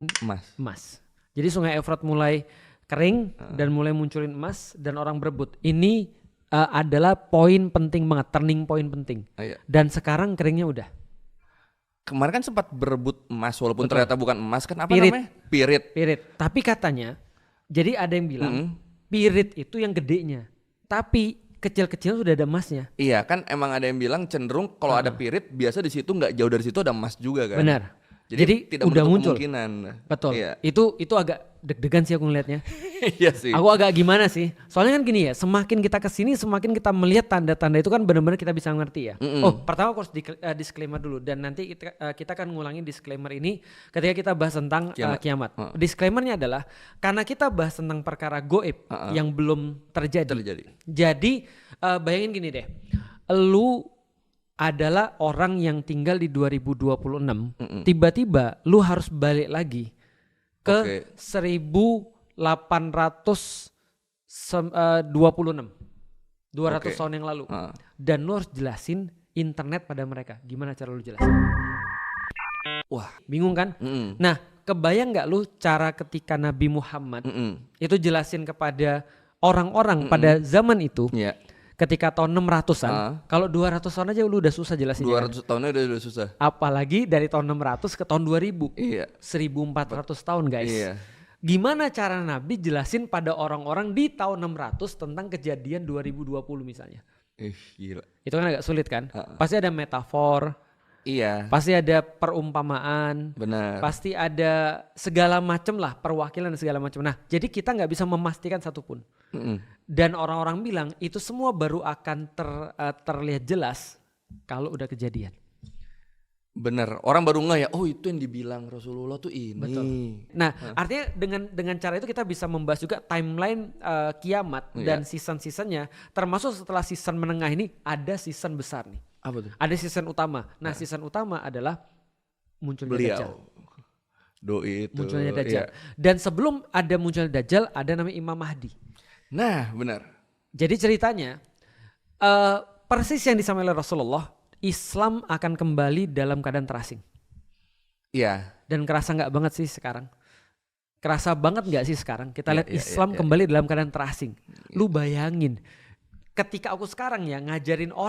Emas. emas. Jadi Sungai Efrat mulai kering dan mulai munculin emas dan orang berebut. Ini adalah poin penting banget, turning point penting. Iya. Dan sekarang keringnya udah. Kemarin kan sempat berebut emas walaupun Betul. ternyata bukan emas kan apa Pirit. namanya? Pirit. Pirit. Tapi katanya, jadi ada yang bilang pirit itu yang gedenya. Tapi kecil-kecil sudah ada emasnya. Iya kan emang ada yang bilang cenderung kalau ada pirit biasa di situ nggak jauh dari situ ada emas juga kan. Benar. Jadi tidak udah menutup muncul. kemungkinan. Betul. Iya. Itu agak deg-degan sih aku ngelihatnya. Iya sih. Aku agak gimana sih? Soalnya kan gini ya, semakin kita kesini semakin kita melihat tanda-tanda itu kan benar-benar kita bisa ngerti ya. Oh, pertama aku harus disclaimer dulu dan nanti kita akan ngulangi disclaimer ini ketika kita bahas tentang kiamat. Disclaimernya adalah karena kita bahas tentang perkara goib yang belum terjadi. Jadi bayangin gini deh, lu adalah orang yang tinggal di 2026, tiba-tiba lu harus balik lagi ke 1826, 200 tahun yang lalu. Dan lu harus jelasin internet pada mereka. Gimana cara lu jelasin? Wah, bingung kan? Nah, kebayang gak lu cara ketika Nabi Muhammad itu jelasin kepada orang-orang pada zaman itu, ketika tahun 600-an, kalau 200 tahun aja lu udah susah jelasin. 200 tahunnya udah susah. Apalagi dari tahun 600 ke tahun 2000. Iya. 1400 tahun guys. Iya. Gimana cara Nabi jelasin pada orang-orang di tahun 600 tentang kejadian 2020 misalnya? Gila. Itu kan agak sulit kan? Pasti ada metafor. Iya. Pasti ada perumpamaan. Benar. Pasti ada segala macam lah, perwakilan segala macam. Nah, jadi kita nggak bisa memastikan satupun. Dan orang-orang bilang itu semua baru akan terlihat jelas kalau udah kejadian. Bener, orang baru ngeh ya, oh itu yang dibilang Rasulullah tuh ini. Betul. Nah, artinya dengan cara itu kita bisa membahas juga timeline kiamat dan season-seasonnya, termasuk setelah season menengah ini ada season besar nih. Apa tuh? Ada season utama. Nah, season utama adalah munculnya Dajjal. Doi itu. Munculnya Dajjal. Dan sebelum ada munculnya Dajjal, ada namanya Imam Mahdi. Nah, benar. Jadi ceritanya persis yang disampaikan oleh Rasulullah, Islam akan kembali dalam keadaan terasing. Iya. Dan kerasa nggak banget sih sekarang? Kerasa banget nggak sih sekarang? Kita lihat Islam kembali dalam keadaan terasing. Lu bayangin, ketika aku sekarang ya ngajarin orang